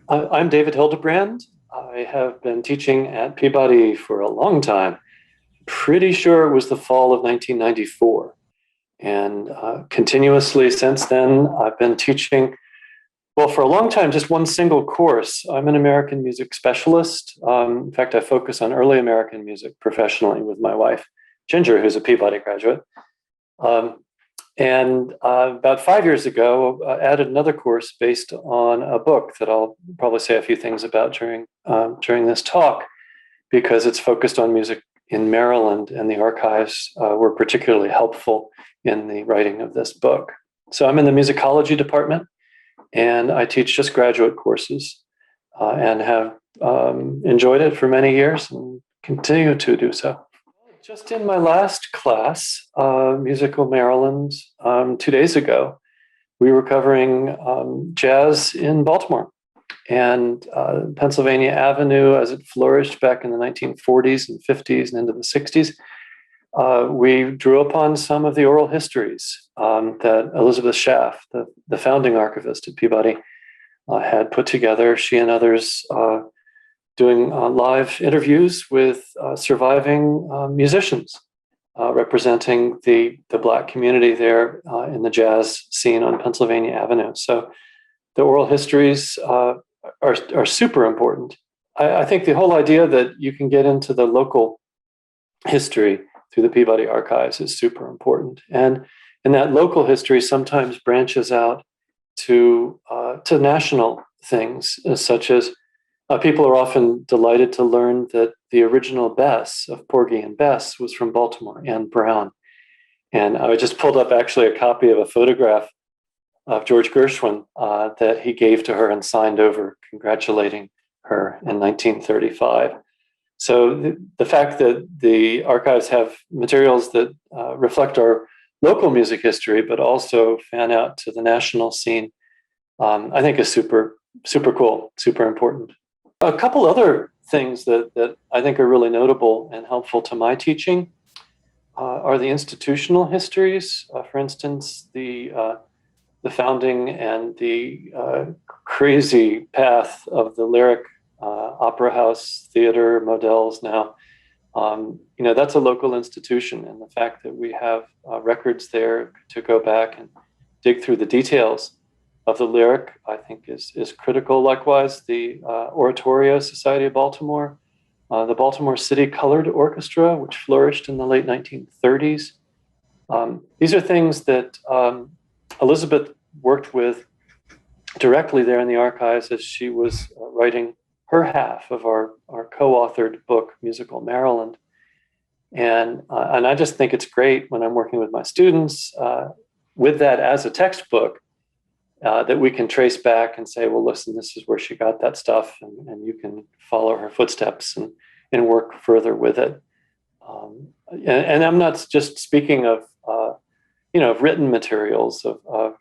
I'm David Hildebrand. I have been teaching at Peabody for a long time. Pretty sure it was the fall of 1994. And continuously since then, I've been teaching, well, for a long time, just one single course. I'm an American music specialist. In fact, I focus on early American music professionally with my wife, Ginger, who's a Peabody graduate. Um, and about 5 years ago, I added another course based on a book that I'll probably say a few things about during this talk, because it's focused on music in Maryland, and the archives were particularly helpful in the writing of this book. So I'm in the musicology department, and I teach just graduate courses, and have enjoyed it for many years and continue to do so. Just in my last class, Musical Maryland, 2 days ago, we were covering jazz in Baltimore and Pennsylvania Avenue as it flourished back in the 1940s and 50s and into the 60s. We drew upon some of the oral histories that Elizabeth Schaff, the founding archivist at Peabody, had put together. She and others doing live interviews with surviving musicians representing the Black community there in the jazz scene on Pennsylvania Avenue. So the oral histories are super important. I think the whole idea that you can get into the local history through the Peabody Archives is super important. And that local history sometimes branches out to national things, such as people are often delighted to learn that the original Bess of Porgy and Bess was from Baltimore, Anne Brown. And I just pulled up actually a copy of a photograph of George Gershwin that he gave to her and signed over, congratulating her in 1935. So the fact that the archives have materials that reflect our local music history, but also fan out to the national scene, I think is super, super cool, super important. A couple other things that I think are really notable and helpful to my teaching are the institutional histories. For instance, the founding and the crazy path of the Lyric Opera House Theater Models now. That's a local institution, and the fact that we have records there to go back and dig through the details of the Lyric, I think is critical. Likewise, the Oratorio Society of Baltimore, the Baltimore City Colored Orchestra, which flourished in the late 1930s. These are things that Elizabeth worked with directly there in the archives as she was writing her half of our co-authored book, Musical Maryland. And I just think it's great when I'm working with my students with that as a textbook, that we can trace back and say, well, listen, this is where she got that stuff, and you can follow her footsteps and work further with it. And I'm not just speaking of, written materials of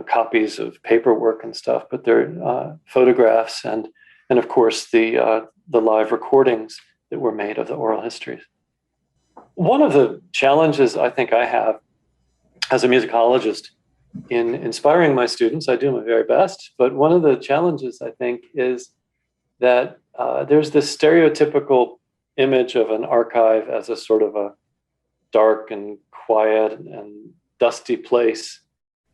copies of paperwork and stuff, but there are photographs and of course the live recordings that were made of the oral histories. One of the challenges I think I have as a musicologist in inspiring my students, I do my very best, but one of the challenges I think is that there's this stereotypical image of an archive as a sort of a dark and quiet and dusty place.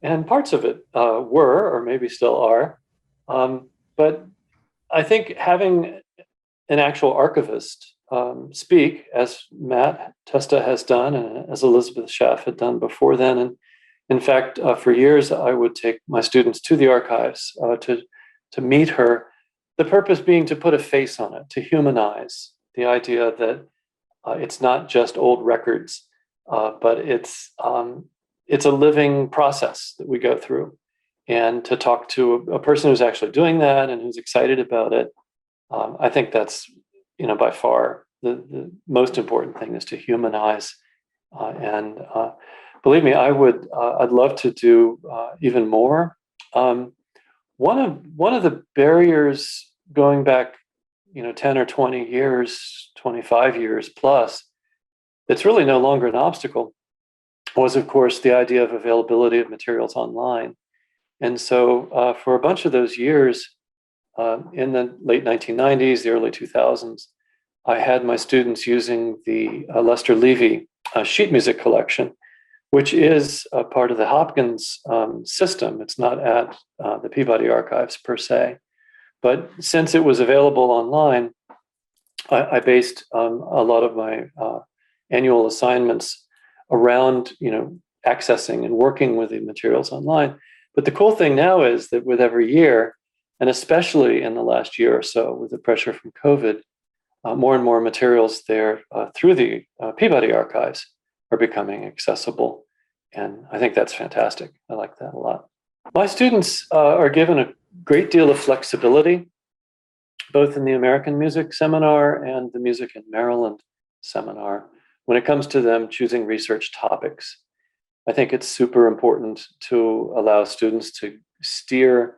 And parts of it were, or maybe still are. But I think having an actual archivist speak, as Matt Testa has done, and as Elizabeth Schaff had done before then. And in fact, for years, I would take my students to the archives to meet her. The purpose being to put a face on it, to humanize the idea that it's not just old records, but it's a living process that we go through. And to talk to a person who's actually doing that and who's excited about it, I think that's, by far the most important thing, is to humanize. And believe me, I'd love to do even more. One of the barriers going back, 10 or 20 years, 25 years plus, that's really no longer an obstacle was, of course, the idea of availability of materials online. And so for a bunch of those years, in the late 1990s, the early 2000s, I had my students using the Lester Levy sheet music collection, which is a part of the Hopkins system. It's not at the Peabody Archives per se. But since it was available online, I based a lot of my annual assignments around, accessing and working with the materials online. But the cool thing now is that with every year, and especially in the last year or so with the pressure from COVID, more and more materials there through the Peabody Archives are becoming accessible. And I think that's fantastic. I like that a lot. My students are given a great deal of flexibility, both in the American Music Seminar and the Music in Maryland Seminar, when it comes to them choosing research topics. I think it's super important to allow students to steer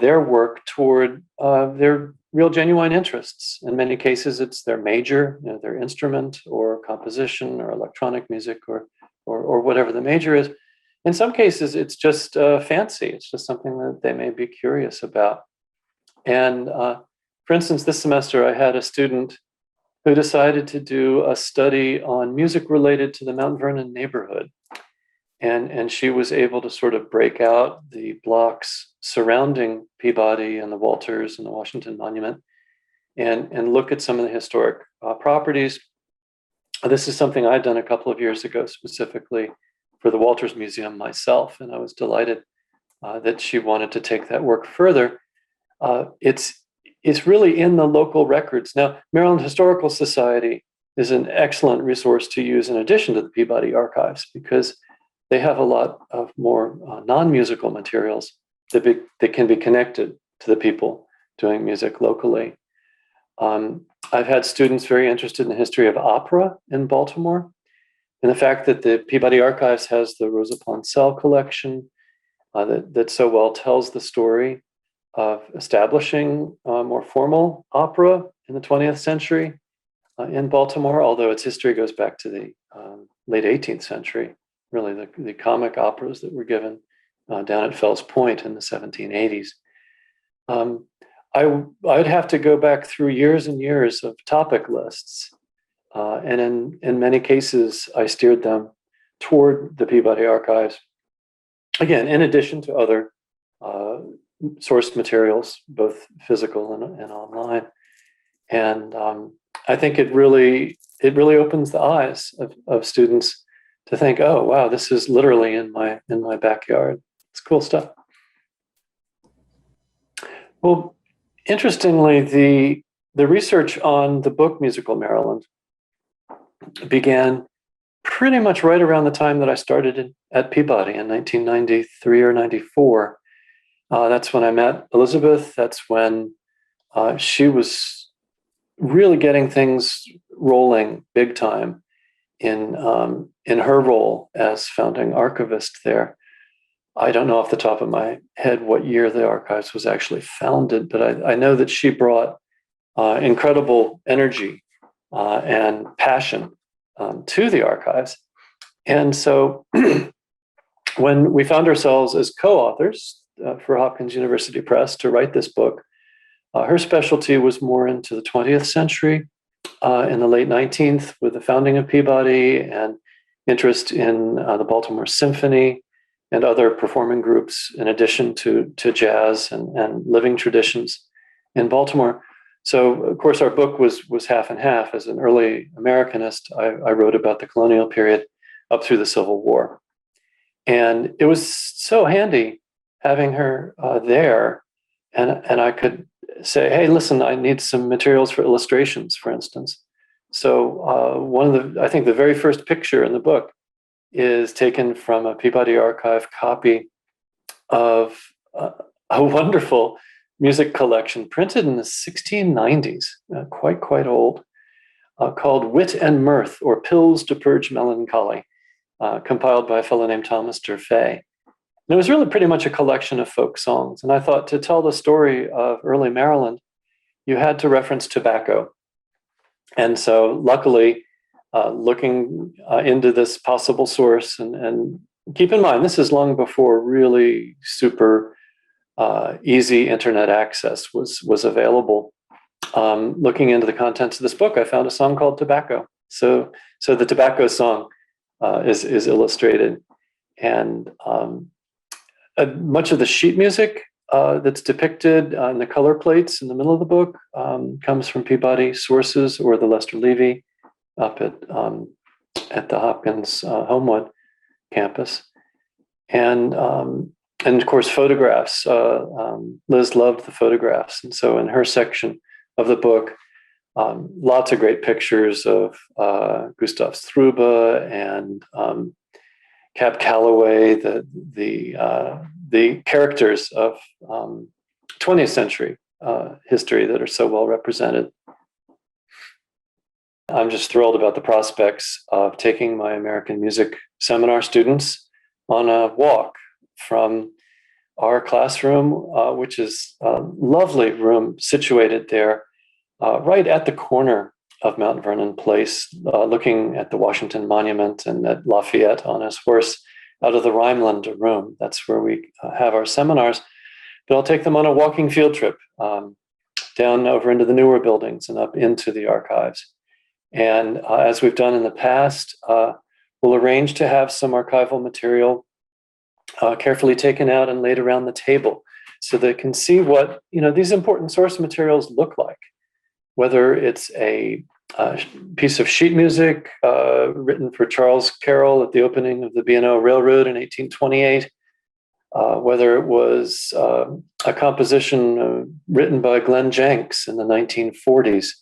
their work toward their real genuine interests. In many cases, it's their major, their instrument or composition or electronic music or whatever the major is. In some cases, it's just fancy. It's just something that they may be curious about. And for instance, this semester, I had a student who decided to do a study on music related to the Mount Vernon neighborhood. And she was able to sort of break out the blocks surrounding Peabody and the Walters and the Washington Monument and look at some of the historic properties. This is something I'd done a couple of years ago, specifically for the Walters Museum myself. And I was delighted that she wanted to take that work further. It's really in the local records. Now, Maryland Historical Society is an excellent resource to use in addition to the Peabody Archives, because they have a lot of more non-musical materials that can be connected to the people doing music locally. I've had students very interested in the history of opera in Baltimore, and the fact that the Peabody Archives has the Rosa Ponsell collection that so well tells the story of establishing more formal opera in the 20th century in Baltimore, although its history goes back to the late 18th century. Really, the comic operas that were given down at Fells Point in the 1780s. I'd have to go back through years and years of topic lists. And in many cases, I steered them toward the Peabody Archives. Again, in addition to other source materials, both physical and online. And I think it really opens the eyes of students to think, oh, wow, this is literally in my backyard. It's cool stuff. Well, interestingly, the research on the book Musical Maryland began pretty much right around the time that I started at Peabody in 1993 or 94. That's when I met Elizabeth. That's when she was really getting things rolling big time in her role as founding archivist there. I don't know off the top of my head what year the archives was actually founded, but I know that she brought incredible energy and passion to the archives. And so when we found ourselves as co-authors for Hopkins University Press to write this book, her specialty was more into the 20th century, in the late 19th with the founding of Peabody and interest in the Baltimore Symphony and other performing groups, in addition to jazz and living traditions in Baltimore. So, of course, our book was half and half. As an early Americanist, I wrote about the colonial period up through the Civil War. And it was so handy having her there. And I could say, hey, listen, I need some materials for illustrations, for instance. So I think the very first picture in the book is taken from a Peabody Archive copy of a wonderful music collection printed in the 1690s, quite old, called Wit and Mirth, or Pills to Purge Melancholy, compiled by a fellow named Thomas Durfee. And it was really pretty much a collection of folk songs. And I thought, to tell the story of early Maryland, you had to reference tobacco. And so luckily, looking into this possible source, and keep in mind, this is long before really super easy internet access was available. Looking into the contents of this book, I found a song called Tobacco. So the Tobacco song is illustrated, and much of the sheet music that's depicted in the color plates in the middle of the book comes from Peabody sources or the Lester Levy up at the Hopkins Homewood campus, and of course photographs. Liz loved the photographs, and so in her section of the book, lots of great pictures of Gustav Struve and Cab Calloway, the characters of 20th century history that are so well represented. I'm just thrilled about the prospects of taking my American music seminar students on a walk from our classroom, which is a lovely room situated there, right at the corner of Mount Vernon Place, looking at the Washington Monument and at Lafayette on his horse out of the Rhineland room. That's where we have our seminars. But I'll take them on a walking field trip down over into the newer buildings and up into the archives. And as we've done in the past, we'll arrange to have some archival material carefully taken out and laid around the table so they can see what these important source materials look like. Whether it's a piece of sheet music written for Charles Carroll at the opening of the B&O Railroad in 1828, whether it was a composition written by Glenn Jenks in the 1940s.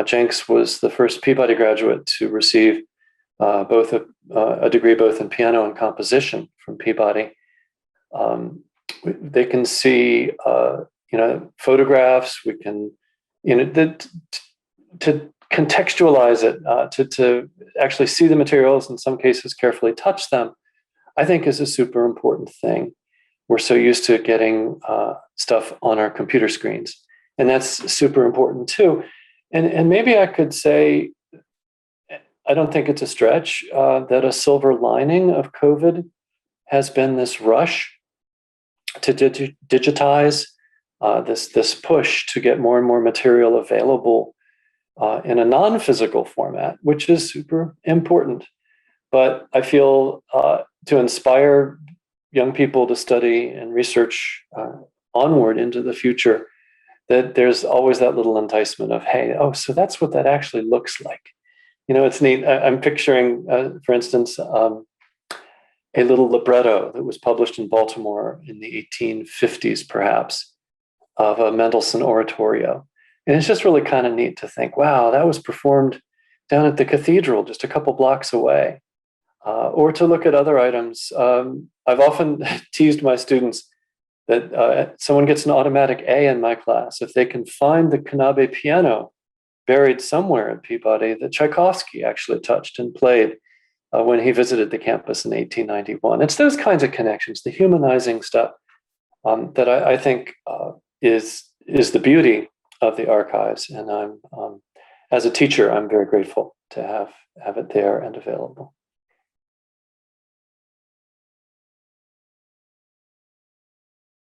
Jenks was the first Peabody graduate to receive both a degree both in piano and composition from Peabody. They can see photographs. We can to contextualize it, to actually see the materials, in some cases carefully touch them, I think is a super important thing. We're so used to getting stuff on our computer screens, and that's super important too. And maybe I could say, I don't think it's a stretch, that a silver lining of COVID has been this rush to digitize, this push to get more and more material available in a non-physical format, which is super important. But I feel to inspire young people to study and research onward into the future, that there's always that little enticement of, hey, so that's what that actually looks like. It's neat. I'm picturing, for instance, a little libretto that was published in Baltimore in the 1850s, perhaps, of a Mendelssohn oratorio. And it's just really kind of neat to think, wow, that was performed down at the cathedral just a couple blocks away. Or to look at other items. I've often teased my students that someone gets an automatic A in my class if they can find the Knabe piano buried somewhere at Peabody that Tchaikovsky actually touched and played when he visited the campus in 1891. It's those kinds of connections, the humanizing stuff, that I think is the beauty of the archives. And I'm, as a teacher, I'm very grateful to have it there and available.